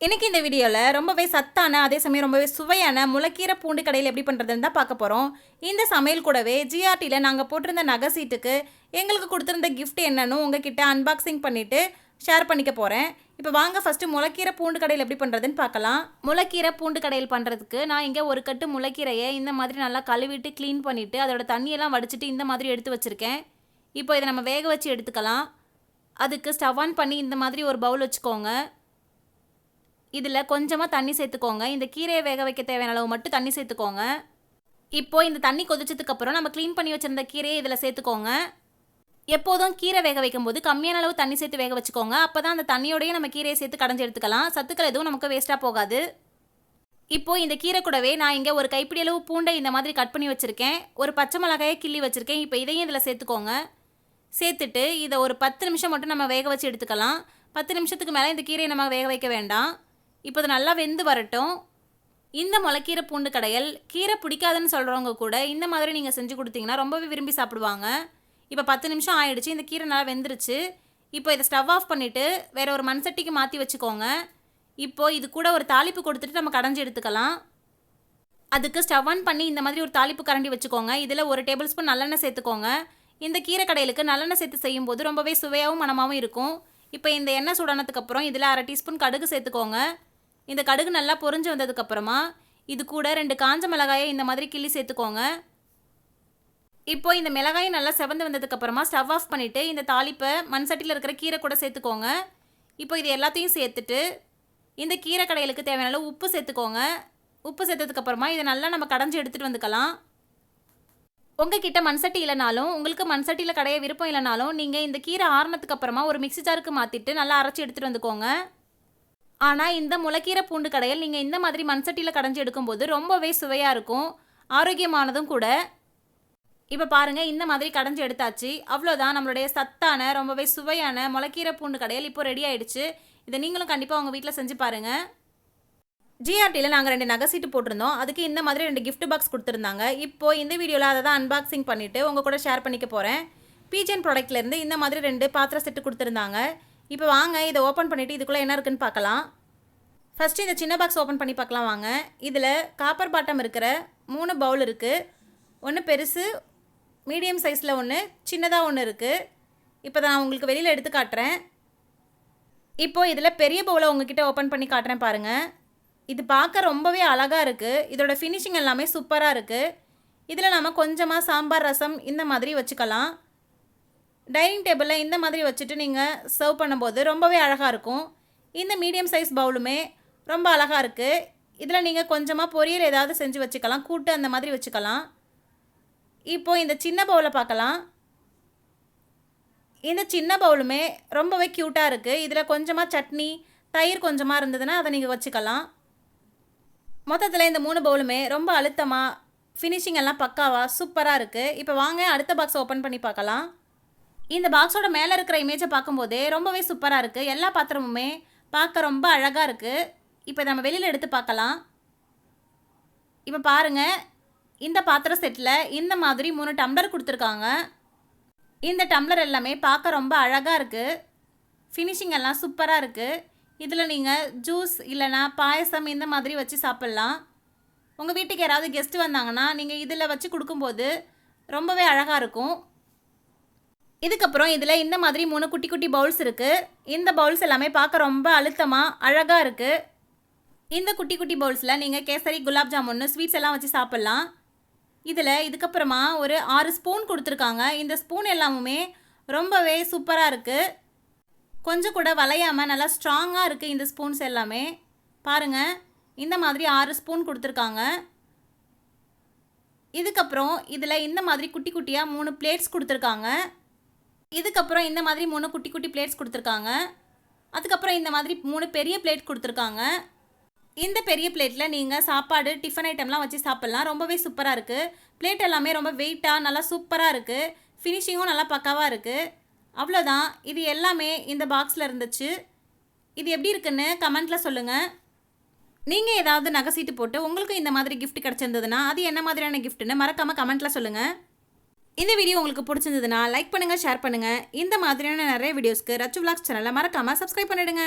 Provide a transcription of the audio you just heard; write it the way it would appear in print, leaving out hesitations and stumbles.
இன்னைக்கு இந்த வீடியோவில் ரொம்பவே சத்தான அதே சமயம் ரொம்பவே சுவையான முளைக்கீரை பூண்டு கடையில் எப்படி பண்ணுறதுன்னு தான் பார்க்க போகிறோம். இந்த சமையல் கூடவே ஜிஆர்டியில் நாங்கள் போட்டிருந்த நகை சீட்டுக்கு எங்களுக்கு கொடுத்துருந்த கிஃப்ட் என்னன்னு உங்ககிட்ட அன்பாக்சிங் பண்ணிவிட்டு ஷேர் பண்ணிக்க போகிறேன். இப்போ வாங்க ஃபஸ்ட்டு முளைக்கீரை பூண்டு கடையில் எப்படி பண்ணுறதுன்னு பார்க்கலாம். முளைக்கீரை பூண்டு கடையில் பண்ணுறதுக்கு நான் இங்கே ஒரு கட்டு முளைக்கீரையை இந்த மாதிரி நல்லா கழுவிட்டு க்ளீன் பண்ணிவிட்டு அதோட தண்ணியெல்லாம் வடிச்சிட்டு இந்த மாதிரி எடுத்து வச்சுருக்கேன். இப்போ இதை நம்ம வேக வச்சு எடுத்துக்கலாம். அதுக்கு ஸ்டவ் ஆன் பண்ணி இந்த மாதிரி ஒரு பவுல் வச்சுக்கோங்க. இதில் கொஞ்சமாக தண்ணி சேர்த்துக்கோங்க. இந்த கீரையை வேக வைக்க தேவையான அளவு மட்டும் தண்ணி சேர்த்துக்கோங்க. இப்போது இந்த தண்ணி கொதிச்சதுக்கப்புறம் நம்ம க்ளீன் பண்ணி வச்சுருந்த கீரையை இதில் சேர்த்துக்கோங்க. எப்போதும் கீரை வேக வைக்கும்போது கம்மியான அளவு தண்ணி சேர்த்து வேக வச்சுக்கோங்க. அப்போ தான் அந்த தண்ணியோடையே நம்ம கீரையை சேர்த்து கடைஞ்சி எடுத்துக்கலாம். சத்துக்கள் எதுவும் நமக்கு வேஸ்ட்டாக போகாது. இப்போது இந்த கீரை கூடவே நான் இங்கே ஒரு கைப்பிடி அளவு பூண்டை இந்த மாதிரி கட் பண்ணி வச்சுருக்கேன். ஒரு பச்சை மிளகாயை கிள்ளி வச்சுருக்கேன். இப்போ இதையும் இதில் சேர்த்துக்கோங்க. சேர்த்துட்டு இதை ஒரு 10 நிமிஷம் மட்டும் நம்ம வேக வச்சு எடுத்துக்கலாம். 10 நிமிஷத்துக்கு மேலே இந்த கீரையை நம்ம வேக வைக்க வேண்டாம். இப்போ அது நல்லா வெந்து வரட்டும். இந்த முளைக்கீரை பூண்டு கடையல் கீரை பிடிக்காதுன்னு சொல்கிறவங்க கூட இந்த மாதிரி நீங்கள் செஞ்சு கொடுத்தீங்கன்னா ரொம்பவே விரும்பி சாப்பிடுவாங்க. இப்போ 10 நிமிஷம் ஆயிடுச்சு. இந்த கீரை நல்லா வெந்துருச்சு. இப்போ இதை ஸ்டவ் ஆஃப் பண்ணிவிட்டு வேறு ஒரு மண் சட்டிக்கு மாற்றி வச்சுக்கோங்க. இப்போது இது கூட ஒரு தாளிப்பு கொடுத்துட்டு நம்ம கடைஞ்சி எடுத்துக்கலாம். அதுக்கு ஸ்டவ் ஆன் பண்ணி இந்த மாதிரி ஒரு தாளிப்பு கரண்டி வச்சுக்கோங்க. இதில் 1 டேபிள் ஸ்பூன் நல்லெண்ணெய் சேர்த்துக்கோங்க. இந்த கீரை கடையிலுக்கு நல்லெண்ணெய் சேர்த்து செய்யும்போது ரொம்பவே சுவையாகவும் மணமாகவும் இருக்கும். இப்போ இந்த எண்ணெய் சூடானதுக்கப்புறம் இதில் 1/2 டீஸ்பூன் கடுகு சேர்த்துக்கோங்க. இந்த கடுகு நல்லா பொரிஞ்சு வந்ததுக்கப்புறமா இது கூட 2 காஞ்ச மிளகாயை இந்த மாதிரி கிள்ளி சேர்த்துக்கோங்க. இப்போ இந்த மிளகாய் நல்லா செவந்து வந்ததுக்கப்புறமா ஸ்டவ் ஆஃப் பண்ணிவிட்டு இந்த தாளிப்பை மண் சட்டியில் இருக்கிற கீரை கூட சேர்த்துக்கோங்க. இப்போ இது எல்லாத்தையும் சேர்த்துட்டு இந்த கீரை கடையிலுக்கு தேவையான அளவு உப்பு சேர்த்துக்கோங்க. உப்பு சேர்த்ததுக்கப்புறமா இதை நல்லா நம்ம கடைஞ்சி எடுத்துகிட்டு வந்துக்கலாம். உங்ககிட்ட மண் சட்டி இல்லைனாலும் உங்களுக்கு மண் சட்டியில் கடைய விருப்பம் இல்லைனாலும் நீங்கள் இந்த கீரை ஆறுனதுக்கு அப்புறமா ஒரு மிக்ஸி ஜாருக்கு மாற்றிட்டு நல்லா அரைச்சி எடுத்துகிட்டு வந்துக்கோங்க. ஆனால் இந்த முளைக்கீரை பூண்டு கடையில் நீங்கள் இந்த மாதிரி மண் சட்டியில் கடைஞ்சி எடுக்கும்போது ரொம்பவே சுவையாக இருக்கும், ஆரோக்கியமானதும் கூட. இப்போ பாருங்கள், இந்த மாதிரி கடைஞ்சி எடுத்தாச்சு. அவ்வளோதான், நம்மளுடைய சத்தான ரொம்பவே சுவையான முளைக்கீரை பூண்டு கடையில் இப்போ ரெடி ஆகிடுச்சு. இதை நீங்களும் கண்டிப்பாக உங்கள் வீட்டில் செஞ்சு பாருங்கள். ஜிஆர்டியில் நாங்கள் 2 நகை சீட்டு போட்டிருந்தோம். அதுக்கு இந்த மாதிரி 2 கிஃப்ட் பாக்ஸ் கொடுத்துருந்தாங்க. இப்போது இந்த வீடியோவில் அதை தான் அன்பாக்சிங் பண்ணிவிட்டு உங்கள் கூட ஷேர் பண்ணிக்க போகிறேன். பிஜிஎன் ப்ராடக்ட்லேருந்து இந்த மாதிரி 2 பாத்திர செட்டு கொடுத்துருந்தாங்க. இப்போ வாங்க இதை ஓப்பன் பண்ணிவிட்டு இதுக்குள்ளே என்ன இருக்குன்னு பார்க்கலாம். ஃபஸ்ட்டு இந்த சின்ன பாக்ஸ் ஓப்பன் பண்ணி பார்க்கலாம் வாங்க. இதில் காப்பர் பாட்டம் இருக்கிற 3 பவுல் இருக்குது. ஒன்று பெருசு, மீடியம் சைஸில் ஒன்று, சின்னதாக ஒன்று இருக்குது. இப்போ நான் உங்களுக்கு வெளியில் எடுத்து காட்டுறேன். இப்போது இதில் பெரிய பவுலை உங்ககிட்ட ஓப்பன் பண்ணி காட்டுறேன் பாருங்கள். இது பார்க்க ரொம்பவே அழகாக இருக்குது. இதோட ஃபினிஷிங் எல்லாமே சூப்பராக இருக்குது. இதில் நம்ம கொஞ்சமாக சாம்பார் ரசம் இந்த மாதிரி வச்சுக்கலாம். டைனிங் டேபிளில் இந்த மாதிரி வச்சுட்டு நீங்கள் சர்வ் பண்ணும்போது ரொம்பவே அழகாக இருக்கும். இந்த மீடியம் சைஸ் பவுலுமே ரொம்ப அழகாக இருக்குது. இதில் நீங்கள் கொஞ்சமாக பொரியல் ஏதாவது செஞ்சு வச்சுக்கலாம், கூட்டு அந்த மாதிரி வச்சுக்கலாம். இப்போது இந்த சின்ன பவுலை பார்க்கலாம். இந்த சின்ன பவுலுமே ரொம்பவே க்யூட்டாக இருக்குது. இதில் கொஞ்சமாக சட்னி, தயிர் கொஞ்சமாக இருந்ததுன்னா அதை நீங்கள் வச்சுக்கலாம். மொத்தத்தில் இந்த 3 பவுலுமே ரொம்ப அழுத்தமாக, ஃபினிஷிங் எல்லாம் பக்காவாக சூப்பராக இருக்குது. இப்போ வாங்க அடுத்த பாக்ஸை ஓப்பன் பண்ணி பார்க்கலாம். இந்த பாக்ஸோட மேலே இருக்கிற இமேஜை பார்க்கும்போதே ரொம்பவே சூப்பராக இருக்குது. எல்லா பாத்திரமுமே பார்க்க ரொம்ப அழகாக இருக்குது. இப்போ நம்ம வெளியில் எடுத்து பார்க்கலாம். இப்போ பாருங்கள், இந்த பாத்திர செட்டில் இந்த மாதிரி 3 டம்ளர் கொடுத்துருக்காங்க. இந்த டம்ளர் எல்லாமே பார்க்க ரொம்ப அழகாக இருக்குது. ஃபினிஷிங் எல்லாம் சூப்பராக இருக்குது. இதில் நீங்கள் ஜூஸ் இல்லைனா பாயசம் இந்த மாதிரி வச்சு சாப்பிட்லாம். உங்கள் வீட்டுக்கு யாராவது கெஸ்ட்டு வந்தாங்கன்னா நீங்கள் இதில் வச்சு கொடுக்கும்போது ரொம்பவே அழகாக இருக்கும். இதுக்கப்புறம் இதில் இந்த மாதிரி 3 குட்டி குட்டி பவுல்ஸ் இருக்குது. இந்த பவுல்ஸ் எல்லாமே பார்க்க ரொம்ப அழுத்தமாக அழகாக இருக்குது. இந்த குட்டி குட்டி பவுல்ஸில் நீங்கள் கேசரி, குலாப் ஜாமுன், ஸ்வீட்ஸ் எல்லாம் வச்சு சாப்பிட்லாம். இதில் இதுக்கப்புறமா ஒரு 6 ஸ்பூன் கொடுத்துருக்காங்க. இந்த ஸ்பூன் எல்லாமுமே ரொம்பவே சூப்பராக இருக்குது. கொஞ்சம் கூட வளையாமல் நல்லா ஸ்ட்ராங்காக இருக்குது இந்த ஸ்பூன்ஸ் எல்லாமே. பாருங்கள், இந்த மாதிரி 6 ஸ்பூன் கொடுத்துருக்காங்க. இதுக்கப்புறம் இதில் இந்த மாதிரி குட்டி குட்டியாக 3 பிளேட்ஸ் கொடுத்துருக்காங்க. இதுக்கப்புறம் இந்த மாதிரி 3 குட்டி குட்டி பிளேட்ஸ் கொடுத்துருக்காங்க. அதுக்கப்புறம் இந்த மாதிரி 3 பெரிய பிளேட் கொடுத்துருக்காங்க. இந்த பெரிய பிளேட்டில் நீங்கள் சாப்பாடு, டிஃபன் ஐட்டம்லாம் வச்சு சாப்பிட்லாம். ரொம்பவே சூப்பராக இருக்குது. பிளேட் எல்லாமே ரொம்ப வெயிட்டாக நல்லா சூப்பராக இருக்குது. ஃபினிஷிங்கும் நல்லா பக்காவாக இருக்குது. அவ்வளோதான், இது எல்லாமே இந்த பாக்ஸில் இருந்துச்சு. இது எப்படி இருக்குன்னு கமெண்ட்டில் சொல்லுங்கள். நீங்கள் ஏதாவது நகை சீட்டு போட்டு உங்களுக்கு இந்த மாதிரி கிஃப்ட் கிடச்சிருந்ததுன்னா அது என்ன மாதிரியான கிஃப்ட்டுன்னு மறக்காமல் கமெண்ட்டில் சொல்லுங்கள். இந்த வீடியோ உங்களுக்கு பிடிச்சிருந்ததுன்னா லைக் பண்ணுங்கள், ஷேர் பண்ணுங்கள். இந்த மாதிரியான நிறைய வீடியோஸ்க்கு ரச்சு விலாக்ஸ் சேனலை மறக்காமல் சப்ஸ்கிரைப் பண்ணிவிடுங்க.